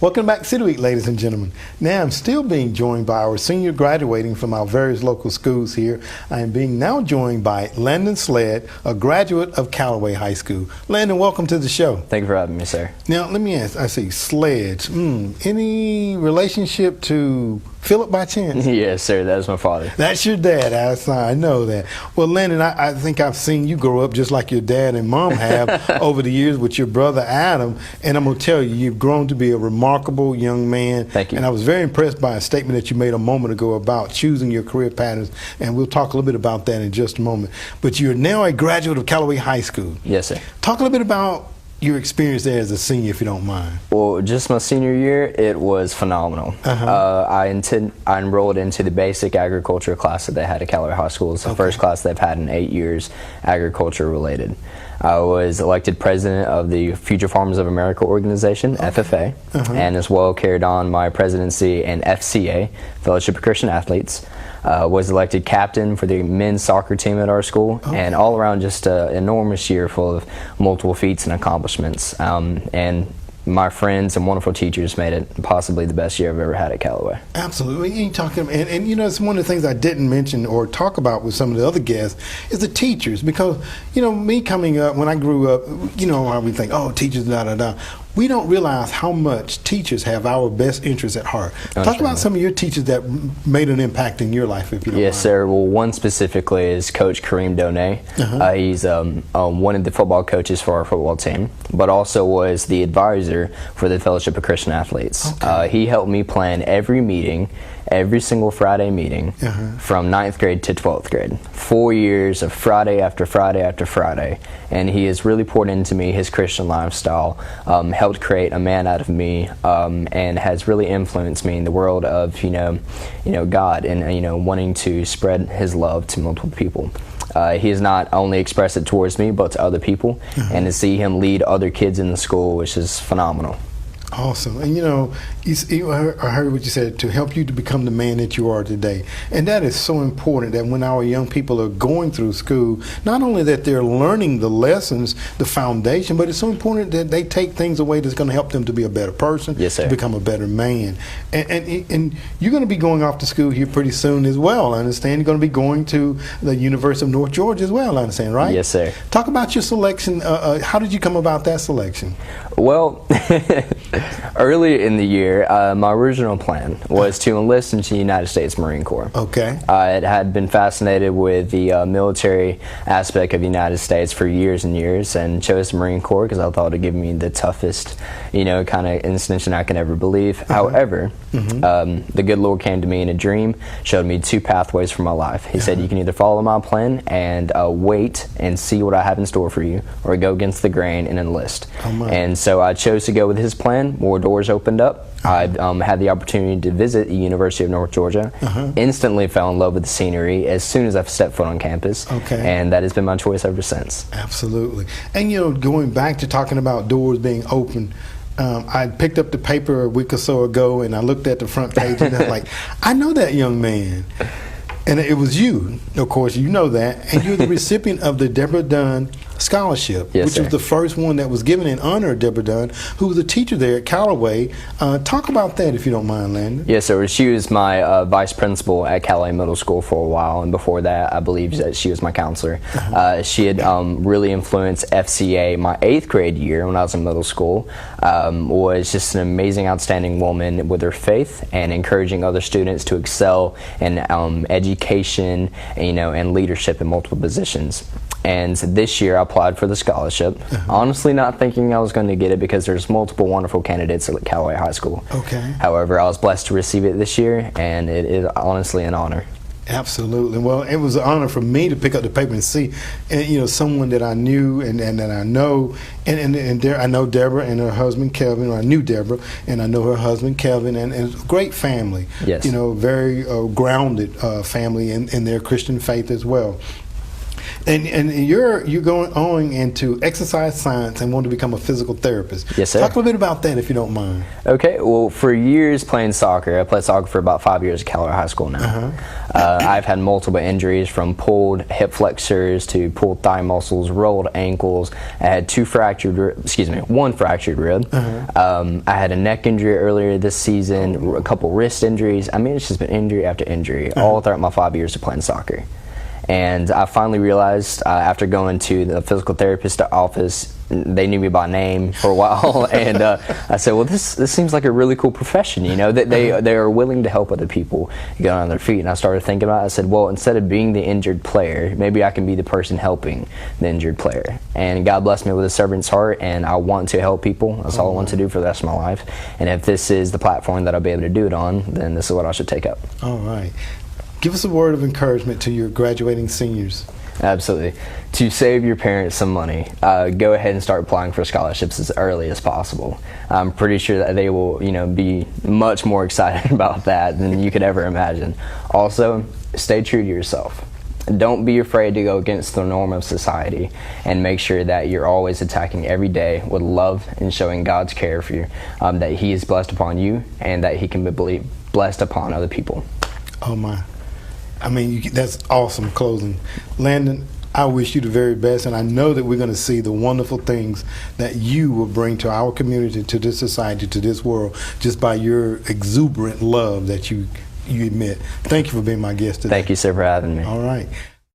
Welcome back to City Week, ladies and gentlemen. Now I'm still being joined by our senior graduating from our various local schools here. I am being now joined by Landon Sledge, a graduate of Callaway High School. Landon, welcome to the show. Thank you for having me, sir. Now let me ask, I see Sledge, any relationship to Philip by chance? Yes, sir, that is my father. That's your dad, I know that. Well, Landon, I think I've seen you grow up just like your dad and mom have over the years with your brother Adam, and I'm going to tell you, you've grown to be a remarkable young man. Thank you. And I was very impressed by a statement that you made a moment ago about choosing your career patterns, and we'll talk a little bit about that in just a moment. But you're now a graduate of Callaway High School. Yes, sir. Talk a little bit about your experience there as a senior, if you don't mind. Well, just my senior year, it was phenomenal. I enrolled into the basic agriculture class that they had at Callaway High School. It's the first class they've had in 8 years, agriculture related. I was elected president of the Future Farmers of America organization, FFA, and as well carried on my presidency in FCA, Fellowship of Christian Athletes. Was elected captain for the men's soccer team at our school, and all around just an enormous year full of multiple feats and accomplishments. And my friends and wonderful teachers made it possibly the best year I've ever had at Callaway. Absolutely. And you know, it's one of the things I didn't mention or talk about with some of the other guests is the teachers, because, you know, me coming up, when I grew up, you know how we think, oh, teachers, da-da-da. We don't realize how much teachers have our best interests at heart. Talk about some of your teachers that made an impact in your life, if you don't mind. Yes, sir. Well, one specifically is Coach Kareem Donay. He's one of the football coaches for our football team, but also was the advisor for the Fellowship of Christian Athletes. He helped me plan every meeting, every single Friday meeting from 9th grade to 12th grade. 4 years of Friday after Friday after Friday. And he has really poured into me his Christian lifestyle, helped create a man out of me, and has really influenced me in the world of, you know, God and, wanting to spread his love to multiple people. He has not only expressed it towards me, but to other people, and to see him lead other kids in the school, which is phenomenal. Awesome. And you know, I heard what you said, to help you to become the man that you are today. And that is so important, that when our young people are going through school, not only that they're learning the lessons, the foundation, but it's so important that they take things away that's going to help them to be a better person, to become a better man. And you're going to be going off to school here pretty soon as well, I understand. You're going to be going to the University of North Georgia as well, I understand, right? Yes, sir. Talk about your selection. How did you come about that selection? Well, early in the year, my original plan was to enlist into the United States Marine Corps. I had been fascinated with the military aspect of the United States for years and years, and chose the Marine Corps because I thought it would give me the toughest, kind of institution I could ever believe. However, the good Lord came to me in a dream, showed me 2 pathways for my life. He said, you can either follow my plan and wait and see what I have in store for you, or go against the grain and enlist. And so I chose to go with his plan. More doors opened up. I had the opportunity to visit the University of North Georgia. Instantly fell in love with the scenery as soon as I stepped foot on campus. And that has been my choice ever since. Absolutely. And you know, going back to talking about doors being open, I picked up the paper a week or so ago, and I looked at the front page, and I was like, I know that young man. And it was you, of course, you know that, and you're the recipient of the Deborah Dunn Scholarship, which was the first one that was given in honor of Deborah Dunn, who was a teacher there at Callaway. Talk about that, if you don't mind, Landon. Yes, sir. She was my vice principal at Callaway Middle School for a while, and before that, I believe that she was my counselor. She had really influenced FCA my 8th grade year when I was in middle school. Was just an amazing, outstanding woman with her faith and encouraging other students to excel in education, and leadership in multiple positions. And this year I applied for the scholarship, honestly not thinking I was going to get it because there's multiple wonderful candidates at Callaway High School. However, I was blessed to receive it this year, and it is honestly an honor. Absolutely. Well, it was an honor for me to pick up the paper and see, someone that I knew and that I know, and there I know Deborah and her husband Kelvin. Or I knew Deborah and I know her husband Kelvin, and it's a great family. Very grounded family in their Christian faith as well. And you're going on into exercise science and want to become a physical therapist. Yes, sir. Talk a little bit about that, if you don't mind. Okay. Well, for years playing soccer, I played soccer for about 5 years at Callaway High School now. I've had multiple injuries, from pulled hip flexors to pulled thigh muscles, rolled ankles. I had one fractured rib. I had a neck injury earlier this season, a couple wrist injuries. I mean, it's just been injury after injury all throughout my 5 years of playing soccer. And I finally realized, after going to the physical therapist office, they knew me by name for a while, and I said, well, this seems like a really cool profession, you know, that they are willing to help other people get on their feet. And I started thinking about it. I said, well, instead of being the injured player, maybe I can be the person helping the injured player. And God blessed me with a servant's heart, and I want to help people. That's all I want to do for the rest of my life. And if this is the platform that I'll be able to do it on, then this is what I should take up. All right. Give us a word of encouragement to your graduating seniors. Absolutely. To save your parents some money, go ahead and start applying for scholarships as early as possible. I'm pretty sure that they will, be much more excited about that than you could ever imagine. Also, stay true to yourself. Don't be afraid to go against the norm of society, and make sure that you're always attacking every day with love and showing God's care for you, that He is blessed upon you and that He can be blessed upon other people. Oh my. I mean, that's awesome closing. Landon, I wish you the very best, and I know that we're going to see the wonderful things that you will bring to our community, to this society, to this world, just by your exuberant love that you admit. Thank you for being my guest today. Thank you, sir, for having me. All right.